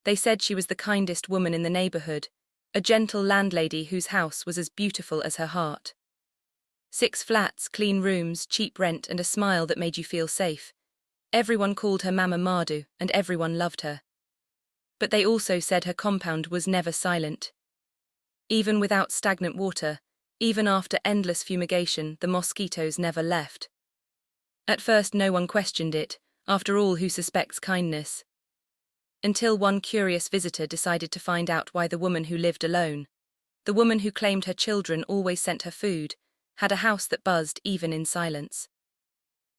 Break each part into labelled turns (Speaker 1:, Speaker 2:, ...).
Speaker 1: They said she was the kindest woman in the neighborhood, a gentle landlady whose house was as beautiful as her heart. 6 flats, clean rooms, cheap rent, and a smile that made you feel safe. Everyone called her Mama Mardu, and everyone loved her. But they also said her compound was never silent. Even without stagnant water, even after endless fumigation, the mosquitoes never left. At first no one questioned it, after all, who suspects kindness? Until one curious visitor decided to find out why the woman who lived alone, the woman who claimed her children always sent her food, had a house that buzzed even in silence.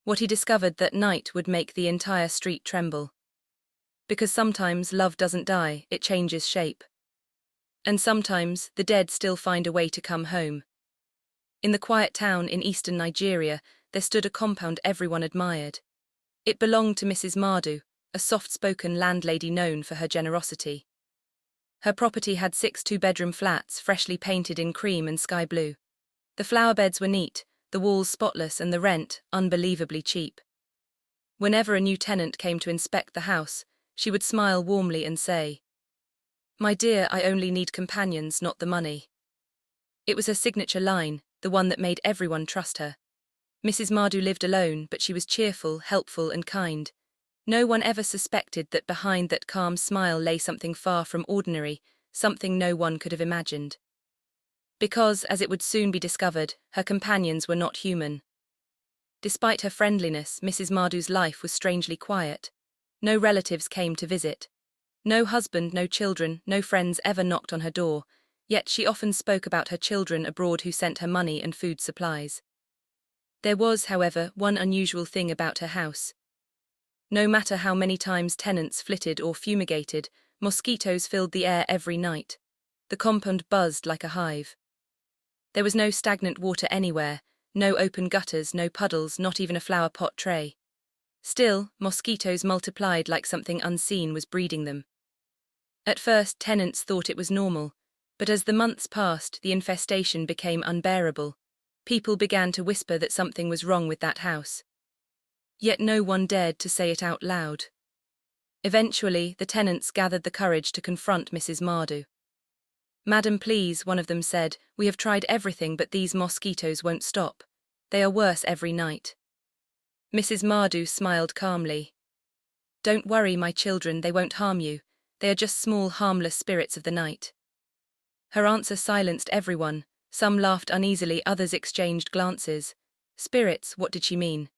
Speaker 1: What he discovered that night would make the entire street tremble. Because sometimes love doesn't die, it changes shape. And sometimes the dead still find a way to come home. In the quiet town in eastern Nigeria, there stood a compound everyone admired. It belonged to Mrs. Mardu, a soft-spoken landlady known for her generosity. Her property had 6 two-bedroom flats freshly painted in cream and sky blue. The flower beds were neat, the walls spotless, and the rent unbelievably cheap. Whenever a new tenant came to inspect the house, she would smile warmly and say, "My dear, I only need companions, not the money." It was her signature line, the one that made everyone trust her. Mrs. Mardu lived alone, but she was cheerful, helpful, and kind. No one ever suspected that behind that calm smile lay something far from ordinary, something no one could have imagined. Because, as it would soon be discovered, her companions were not human. Despite her friendliness, Mrs. Mardu's life was strangely quiet. No relatives came to visit. No husband, no children, no friends ever knocked on her door, yet she often spoke about her children abroad who sent her money and food supplies. There was, however, one unusual thing about her house. No matter how many times tenants flitted or fumigated, mosquitoes filled the air every night. The compound buzzed like a hive. There was no stagnant water anywhere, no open gutters, no puddles, not even a flower pot tray. Still, mosquitoes multiplied like something unseen was breeding them. At first, tenants thought it was normal, but as the months passed, the infestation became unbearable. People began to whisper that something was wrong with that house. Yet no one dared to say it out loud. Eventually, the tenants gathered the courage to confront Mrs. Mardu. "Madam, please," one of them said, "we have tried everything, but these mosquitoes won't stop. They are worse every night." Mrs. Mardu smiled calmly. "Don't worry, my children, they won't harm you. They are just small, harmless spirits of the night." Her answer silenced everyone. Some laughed uneasily, others exchanged glances. Spirits, what did she mean?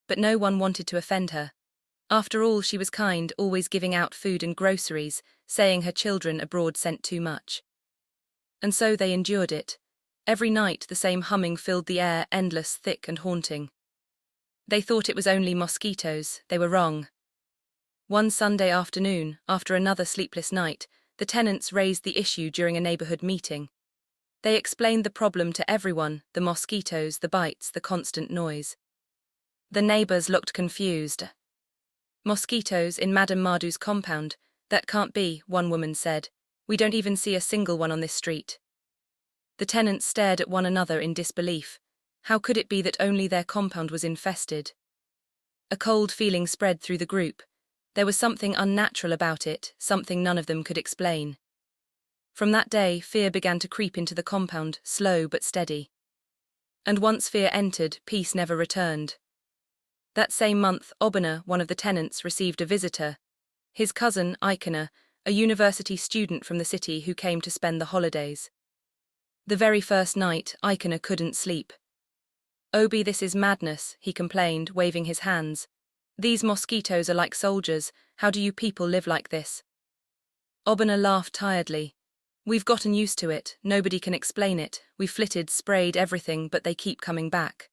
Speaker 1: But no one wanted to offend her. After all, she was kind, always giving out food and groceries, saying her children abroad sent too much. And so they endured it. Every night the same humming filled the air, endless, thick, and haunting. They thought it was only mosquitoes. They were wrong. One Sunday afternoon, after another sleepless night, the tenants raised the issue during a neighborhood meeting. They explained the problem to everyone: the mosquitoes, the bites, the constant noise. The neighbors looked confused. "Mosquitoes in Madame Mardu's compound? That can't be," one woman said. "We don't even see a single one on this street." The tenants stared at one another in disbelief. How could it be that only their compound was infested? A cold feeling spread through the group. There was something unnatural about it, something none of them could explain. From that day, fear began to creep into the compound, slow but steady. And once fear entered, peace never returned. That same month, Obana, one of the tenants, received a visitor. His cousin, Ikena, a university student from the city who came to spend the holidays. The very first night, Ikena couldn't sleep. "Obi, this is madness," he complained, waving his hands. "These mosquitoes are like soldiers. How do you people live like this?" Obana laughed tiredly. "We've gotten used to it. Nobody can explain it. We've flitted, sprayed everything, but they keep coming back."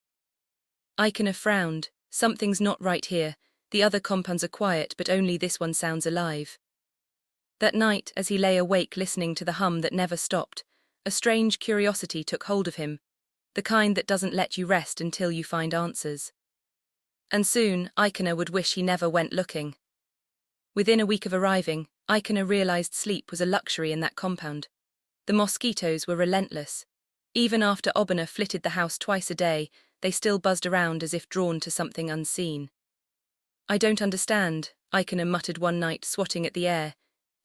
Speaker 1: Ikena frowned. "Something's not right here. The other compounds are quiet, but only this one sounds alive." That night, as he lay awake listening to the hum that never stopped, a strange curiosity took hold of him, the kind that doesn't let you rest until you find answers. And soon, Ikena would wish he never went looking. Within a week of arriving, Ikena realized sleep was a luxury in that compound. The mosquitoes were relentless. Even after Obana flitted the house twice a day, they still buzzed around as if drawn to something unseen. "I don't understand," Ikena muttered one night, swatting at the air.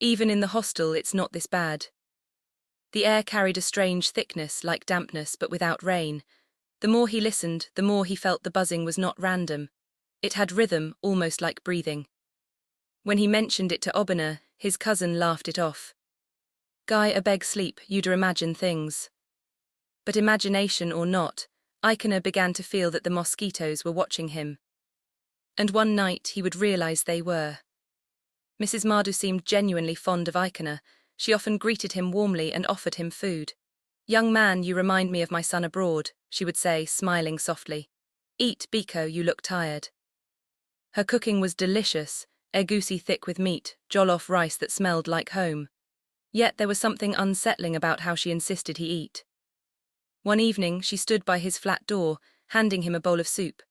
Speaker 1: Even in the hostel it's not this bad. The air carried a strange thickness like dampness but without rain. The more he listened, the more he felt the buzzing was not random. It had rhythm, almost like breathing. When he mentioned it to Obina, his cousin laughed it off. "Guy, a beg sleep, you'd imagine things." But imagination or not, Icona began to feel that the mosquitoes were watching him. And one night he would realize they were. Mrs. Mardu seemed genuinely fond of Icona. She often greeted him warmly and offered him food. "Young man, you remind me of my son abroad," she would say, smiling softly. "Eat, Biko, you look tired." Her cooking was delicious, egusi thick with meat, jollof rice that smelled like home. Yet there was something unsettling about how she insisted he eat. One evening she stood by his flat door, handing him a bowl of soup.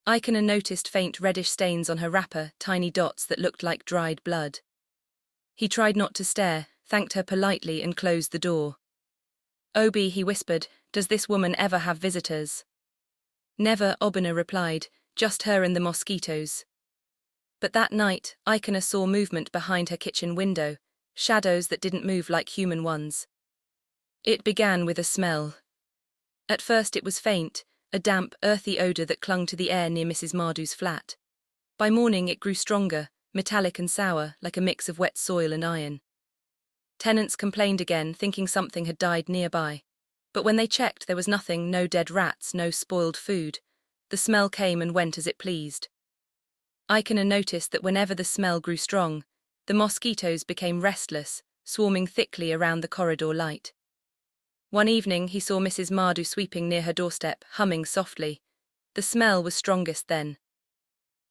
Speaker 1: Icona noticed faint reddish stains on her wrapper, tiny dots that looked like dried blood. He tried not to stare, thanked her politely and closed the door. "Obi," he whispered, "does this woman ever have visitors?" "Never," Obina replied, "just her and the mosquitoes." But that night, Icona saw movement behind her kitchen window, shadows that didn't move like human ones. It began with a smell. At first it was faint, a damp, earthy odor that clung to the air near Mrs. Mardu's flat. By morning it grew stronger, metallic and sour, like a mix of wet soil and iron. Tenants complained again, thinking something had died nearby. But when they checked, there was nothing, no dead rats, no spoiled food. The smell came and went as it pleased. Icona noticed that whenever the smell grew strong, the mosquitoes became restless, swarming thickly around the corridor light. One evening he saw Mrs. Mardu sweeping near her doorstep, humming softly. The smell was strongest then.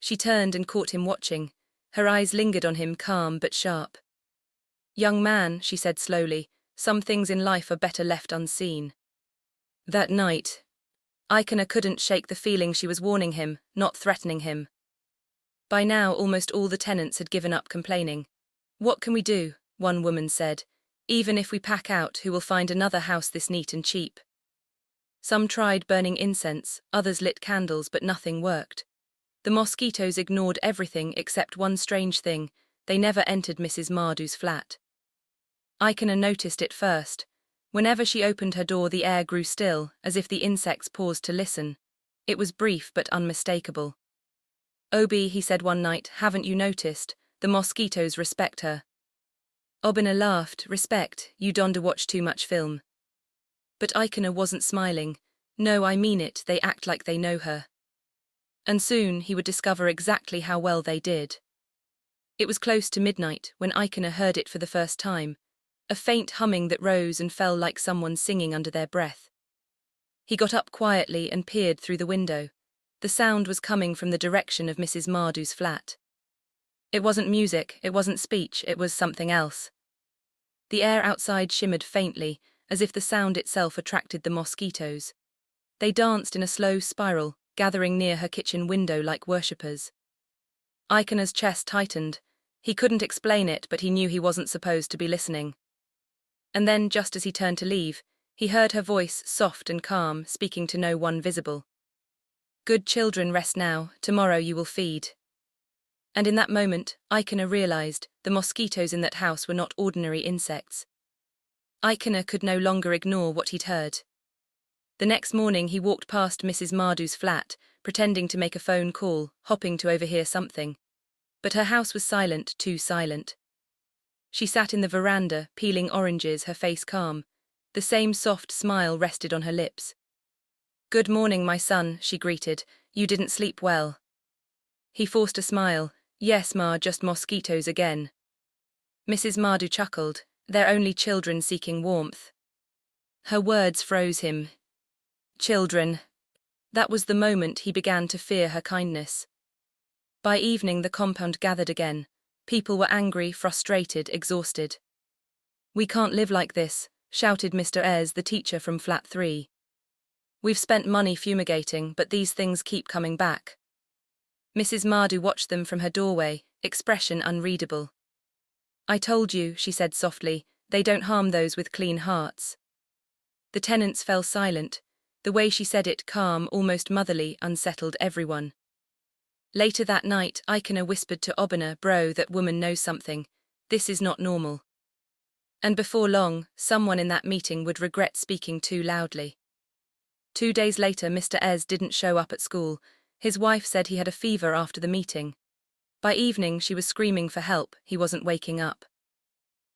Speaker 1: She turned and caught him watching. Her eyes lingered on him, calm but sharp. "Young man," she said slowly, "some things in life are better left unseen." That night, Icona couldn't shake the feeling she was warning him, not threatening him. By now almost all the tenants had given up complaining. "What can we do?" one woman said. "Even if we pack out, who will find another house this neat and cheap?" Some tried burning incense, others lit candles, but nothing worked. The mosquitoes ignored everything except one strange thing: they never entered Mrs. Mardu's flat. Icona noticed it first. Whenever she opened her door, the air grew still, as if the insects paused to listen. It was brief but unmistakable. "Obi," he said one night, "haven't you noticed? The mosquitoes respect her." Obina laughed. "Respect? You don't watch too much film." But Icona wasn't smiling. "No, I mean it, they act like they know her." And soon he would discover exactly how well they did. It was close to midnight when Icona heard it for the first time, a faint humming that rose and fell like someone singing under their breath. He got up quietly and peered through the window. The sound was coming from the direction of Mrs. Mardu's flat. It wasn't music, it wasn't speech, it was something else. The air outside shimmered faintly, as if the sound itself attracted the mosquitoes. They danced in a slow spiral, gathering near her kitchen window like worshippers. Icona's chest tightened. He couldn't explain it, but he knew he wasn't supposed to be listening. And then, just as he turned to leave, he heard her voice, soft and calm, speaking to no one visible. "Good children, rest now, tomorrow you will feed." And in that moment, Icona realized the mosquitoes in that house were not ordinary insects. Icona could no longer ignore what he'd heard. The next morning he walked past Mrs. Mardu's flat, pretending to make a phone call, hoping to overhear something. But her house was silent, too silent. She sat in the veranda, peeling oranges, her face calm. The same soft smile rested on her lips. "Good morning, my son," she greeted. "You didn't sleep well." He forced a smile. "Yes, Ma, just mosquitoes again." Mrs. Mardu chuckled. "They're only children seeking warmth." Her words froze him. Children. That was the moment he began to fear her kindness. By evening the compound gathered again. People were angry, frustrated, exhausted. "We can't live like this," shouted Mr. Ayres, the teacher from Flat 3. "We've spent money fumigating, but these things keep coming back." Mrs. Mardu watched them from her doorway, expression unreadable. "I told you," she said softly, "they don't harm those with clean hearts." The tenants fell silent. The way she said it, calm, almost motherly, unsettled everyone. Later that night, Icona whispered to Obina, "Bro, that woman knows something. This is not normal. And before long, someone in that meeting would regret speaking too loudly. 2 days later, Mr. Ez didn't show up at school. His wife said he had a fever after the meeting. By evening, she was screaming for help. He wasn't waking up.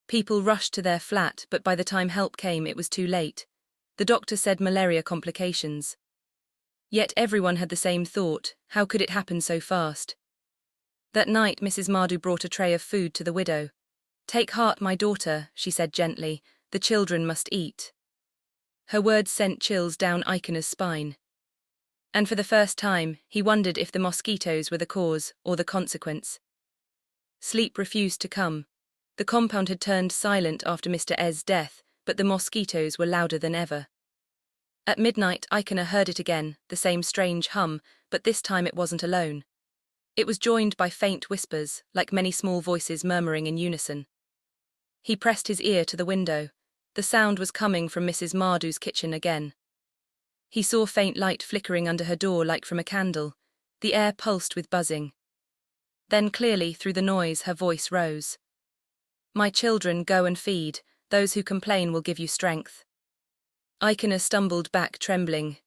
Speaker 1: People rushed to their flat, but by the time help came, it was too late. The doctor said malaria complications. Yet everyone had the same thought: how could it happen so fast? That night, Mrs. Mardu brought a tray of food to the widow. "Take heart, my daughter," she said gently. "The children must eat." Her words sent chills down Ikena's spine. And for the first time, he wondered if the mosquitoes were the cause or the consequence. Sleep refused to come. The compound had turned silent after Mr. Ez's death, but the mosquitoes were louder than ever. At midnight, Ikena heard it again, the same strange hum, but this time it wasn't alone. It was joined by faint whispers, like many small voices murmuring in unison. He pressed his ear to the window. The sound was coming from Mrs. Mardu's kitchen again. He saw faint light flickering under her door like from a candle. The air pulsed with buzzing. Then clearly, through the noise, her voice rose. "My children, go and feed. Those who complain will give you strength." Ikena stumbled back, trembling.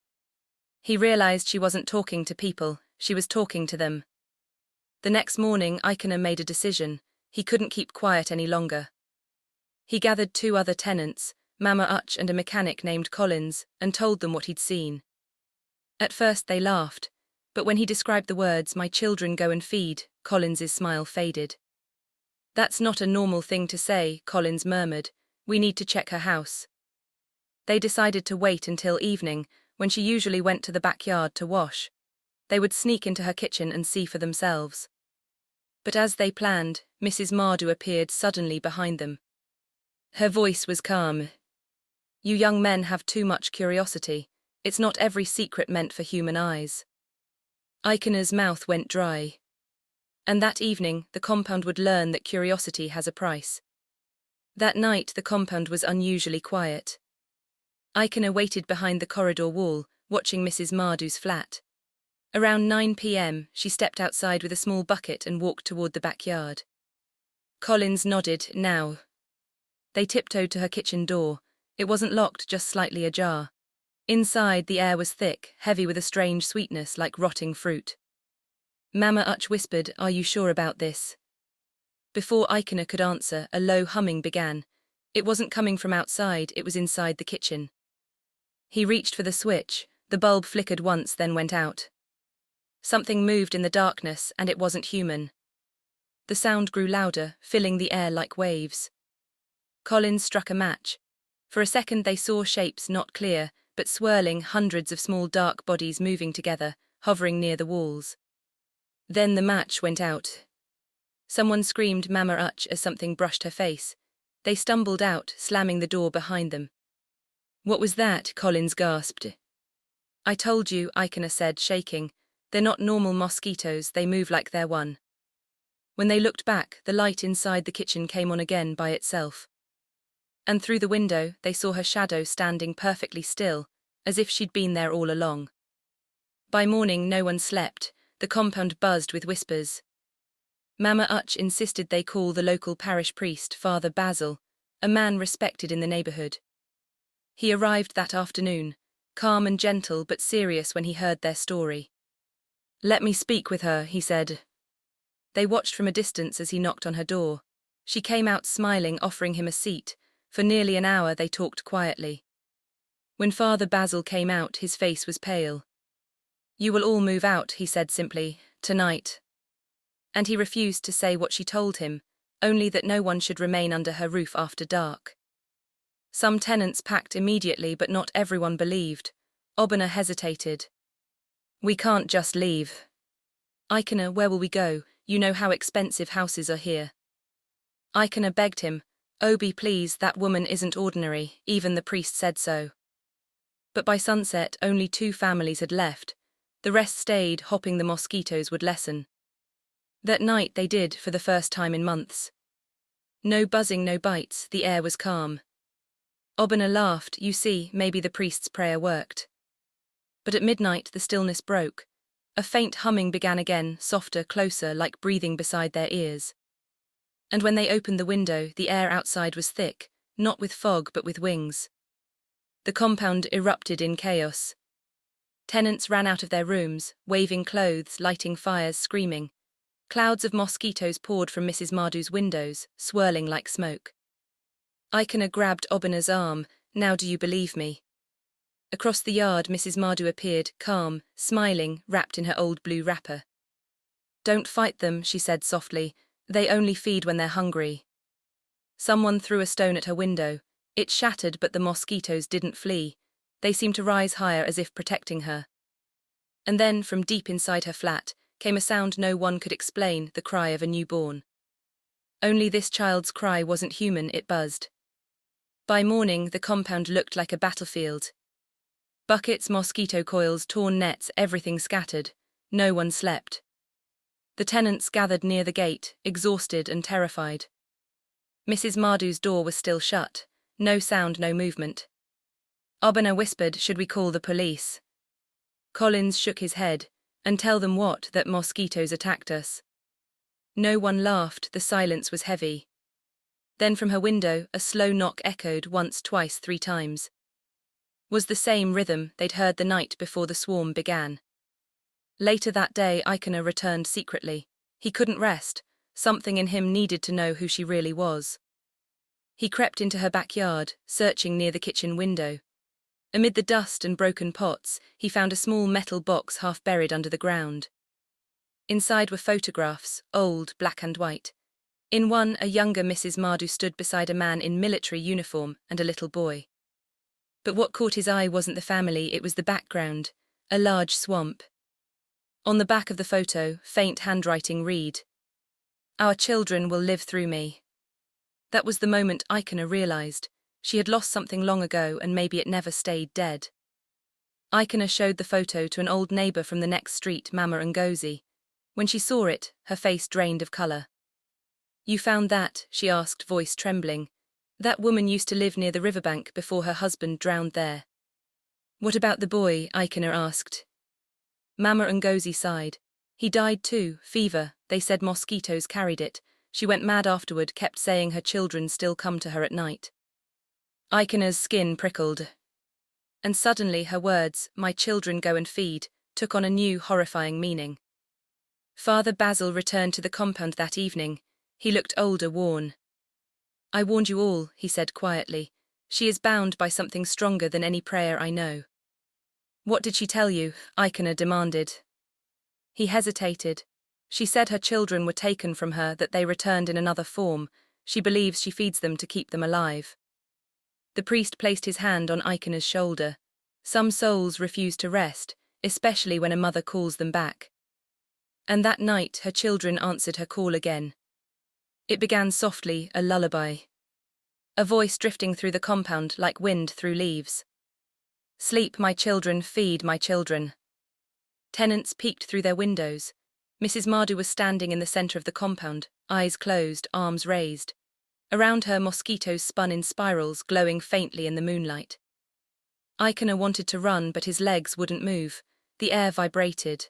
Speaker 1: He realized she wasn't talking to people, she was talking to them. The next morning, Ikena made a decision. He couldn't keep quiet any longer. He gathered 2 other tenants, Mama Uch and a mechanic named Collins, and told them what he'd seen. At first they laughed, but when he described the words, "My children, go and feed," Collins's smile faded. "That's not a normal thing to say," Collins murmured. "We need to check her house." They decided to wait until evening, when she usually went to the backyard to wash. They would sneak into her kitchen and see for themselves. But as they planned, Mrs. Mardu appeared suddenly behind them. Her voice was calm. "You young men have too much curiosity. It's not every secret meant for human eyes." Ikena's mouth went dry. And that evening, the compound would learn that curiosity has a price. That night, the compound was unusually quiet. Ikena waited behind the corridor wall, watching Mrs. Mardu's flat. Around 9 p.m., she stepped outside with a small bucket and walked toward the backyard. Collins nodded. "Now." They tiptoed to her kitchen door. It wasn't locked, just slightly ajar. Inside, the air was thick, heavy with a strange sweetness like rotting fruit. Mama Uch whispered, "Are you sure about this?" Before Ikena could answer, a low humming began. It wasn't coming from outside, it was inside the kitchen. He reached for the switch. The bulb flickered once, then went out. Something moved in the darkness, and it wasn't human. The sound grew louder, filling the air like waves. Collins struck a match. For a second they saw shapes not clear, but swirling, hundreds of small dark bodies moving together, hovering near the walls. Then the match went out. Someone screamed Mama Uch as something brushed her face. They stumbled out, slamming the door behind them. "What was that?" Collins gasped. "I told you," Ikena said, shaking. "They're not normal mosquitoes, they move like they're one." When they looked back, the light inside the kitchen came on again by itself. And through the window, they saw her shadow standing perfectly still, as if she'd been there all along. By morning, no one slept. The compound buzzed with whispers. Mama Uch insisted they call the local parish priest, Father Basil, a man respected in the neighborhood. He arrived that afternoon, calm and gentle but serious when he heard their story. "Let me speak with her," he said. They watched from a distance as he knocked on her door. She came out smiling, offering him a seat. For nearly an hour they talked quietly. When Father Basil came out, his face was pale. "You will all move out," he said simply, "tonight." And he refused to say what she told him, only that no one should remain under her roof after dark. Some tenants packed immediately, but not everyone believed. Obina hesitated. "We can't just leave." "Ikena, where will we go? You know how expensive houses are here." Ikena begged him, "Obi, please, that woman isn't ordinary, even the priest said so." But by sunset, only 2 families had left. The rest stayed, hoping the mosquitoes would lessen. That night they did, for the first time in months. No buzzing, no bites, the air was calm. Obina laughed. "You see, maybe the priest's prayer worked." But at midnight the stillness broke. A faint humming began again, softer, closer, like breathing beside their ears. And when they opened the window, the air outside was thick, not with fog but with wings. The compound erupted in chaos. Tenants ran out of their rooms, waving clothes, lighting fires, screaming. Clouds of mosquitoes poured from Mrs. Mardu's windows, swirling like smoke. Icona grabbed Obina's arm. "Now do you believe me?" Across the yard, Mrs. Mardu appeared, calm, smiling, wrapped in her old blue wrapper. "Don't fight them," she said softly. "They only feed when they're hungry." Someone threw a stone at her window. It shattered, but the mosquitoes didn't flee. They seemed to rise higher as if protecting her. And then, from deep inside her flat, came a sound no one could explain, the cry of a newborn. Only this child's cry wasn't human, it buzzed. By morning, the compound looked like a battlefield. Buckets, mosquito coils, torn nets, everything scattered. No one slept. The tenants gathered near the gate, exhausted and terrified. Mrs. Mardu's door was still shut. No sound, no movement. Obina whispered, "Should we call the police?" Collins shook his head. "And tell them what? That mosquitoes attacked us?" No one laughed, the silence was heavy. Then from her window, a slow knock echoed once, twice, 3 times. Was the same rhythm they'd heard the night before the swarm began. Later that day, Icona returned secretly. He couldn't rest. Something in him needed to know who she really was. He crept into her backyard, searching near the kitchen window. Amid the dust and broken pots, he found a small metal box half buried under the ground. Inside were photographs, old, black and white. In one, a younger Mrs. Mardu stood beside a man in military uniform and a little boy. But what caught his eye wasn't the family, it was the background, a large swamp. On the back of the photo, faint handwriting read, "Our children will live through me." That was the moment Icona realized. She had lost something long ago, and maybe it never stayed dead. Icona showed the photo to an old neighbor from the next street, Mama Ngozi. When she saw it, her face drained of color. "You found that?" she asked, voice trembling. "That woman used to live near the riverbank before her husband drowned there." "What about the boy?" Icona asked. Mama Ngozi sighed. "He died too, fever. They said mosquitoes carried it. She went mad afterward, kept saying her children still come to her at night." Icona's skin prickled. And suddenly her words, "My children go and feed," took on a new, horrifying meaning. Father Basil returned to the compound that evening. He looked older, worn. "I warned you all," he said quietly. "She is bound by something stronger than any prayer I know." "What did she tell you?" Icona demanded. He hesitated. "She said her children were taken from her, that they returned in another form. She believes she feeds them to keep them alive." The priest placed his hand on Icona's shoulder. Some souls refuse to rest, especially when a mother calls them back. And that night her children answered her call again. It began softly, a lullaby. A voice drifting through the compound like wind through leaves. "Sleep, my children, feed, my children." Tenants peeked through their windows. Mrs. Mardu was standing in the center of the compound, eyes closed, arms raised. Around her, mosquitoes spun in spirals, glowing faintly in the moonlight. Icona wanted to run, but his legs wouldn't move. The air vibrated.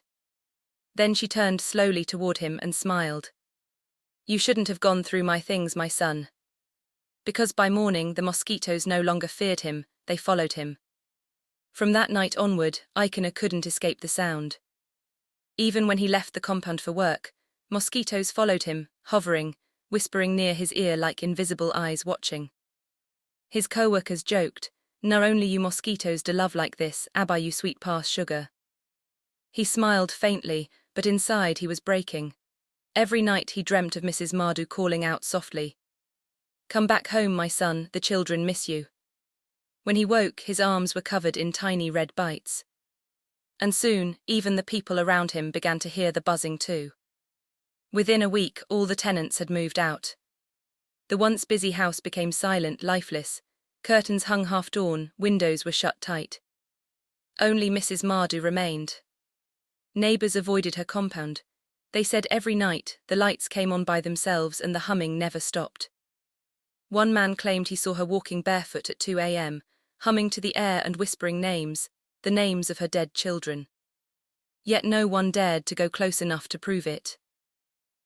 Speaker 1: Then she turned slowly toward him and smiled. "You shouldn't have gone through my things, my son." Because by morning the mosquitoes no longer feared him, they followed him. From that night onward, Icona couldn't escape the sound. Even when he left the compound for work, mosquitoes followed him, hovering, whispering near his ear like invisible eyes watching. His co-workers joked, "Not only you mosquitoes do love like this, abba you sweet pass sugar." He smiled faintly, but inside he was breaking. Every night he dreamt of Mrs. Mardu calling out softly, "Come back home, my son, the children miss you." When he woke, his arms were covered in tiny red bites. And soon, even the people around him began to hear the buzzing too. Within a week, all the tenants had moved out. The once busy house became silent, lifeless. Curtains hung half-drawn, windows were shut tight. Only Mrs. Mardu remained. Neighbors avoided her compound. They said every night the lights came on by themselves and the humming never stopped. One man claimed he saw her walking barefoot at 2 a.m., humming to the air and whispering names, the names of her dead children. Yet no one dared to go close enough to prove it.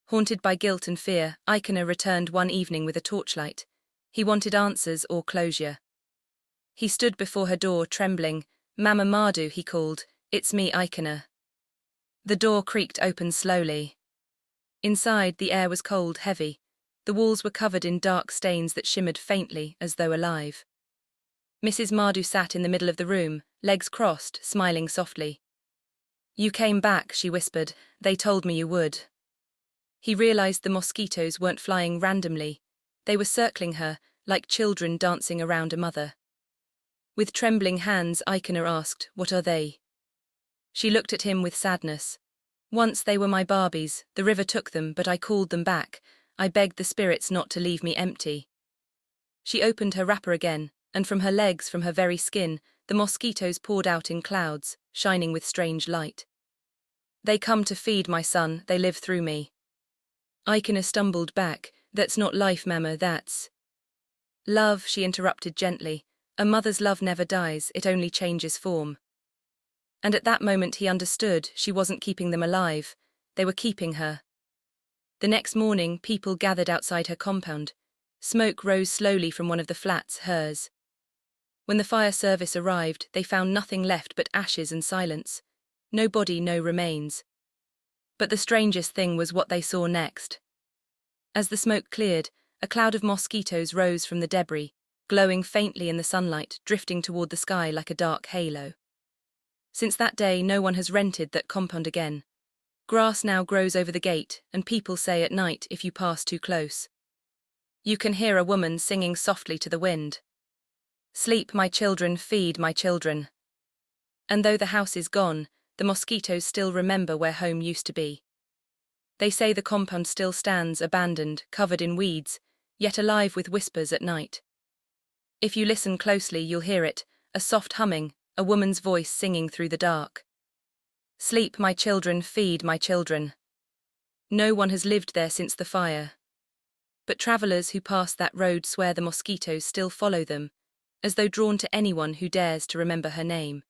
Speaker 1: Haunted by guilt and fear, Icona returned one evening with a torchlight. He wanted answers or closure. He stood before her door, trembling. "Mama Mardu," he called. "It's me, Icona." The door creaked open slowly. Inside, the air was cold, heavy. The walls were covered in dark stains that shimmered faintly, as though alive. Mrs. Mardu sat in the middle of the room, legs crossed, smiling softly. "You came back," she whispered. "They told me you would." He realized the mosquitoes weren't flying randomly. They were circling her, like children dancing around a mother. With trembling hands, Icona asked, "What are they?" She looked at him with sadness. "Once they were my Barbies. The river took them, but I called them back. I begged the spirits not to leave me empty." She opened her wrapper again, and from her legs, from her very skin, the mosquitoes poured out in clouds, shining with strange light. "They come to feed my son. They live through me." Icona stumbled back. "That's not life, Mama, that's—" "Love," she interrupted gently. "A mother's love never dies, it only changes form." And at that moment he understood. She wasn't keeping them alive. They were keeping her. The next morning, people gathered outside her compound. Smoke rose slowly from one of the flats, hers. When the fire service arrived, they found nothing left but ashes and silence. No body, no remains. But the strangest thing was what they saw next. As the smoke cleared, a cloud of mosquitoes rose from the debris, glowing faintly in the sunlight, drifting toward the sky like a dark halo. Since that day, no one has rented that compound again. Grass now grows over the gate, and people say at night, if you pass too close, you can hear a woman singing softly to the wind. "Sleep, my children, feed my children." And though the house is gone, the mosquitoes still remember where home used to be. They say the compound still stands, abandoned, covered in weeds, yet alive with whispers at night. If you listen closely, you'll hear it, a soft humming, a woman's voice singing through the dark. "Sleep, my children, feed my children." No one has lived there since the fire. But travelers who pass that road swear the mosquitoes still follow them, as though drawn to anyone who dares to remember her name.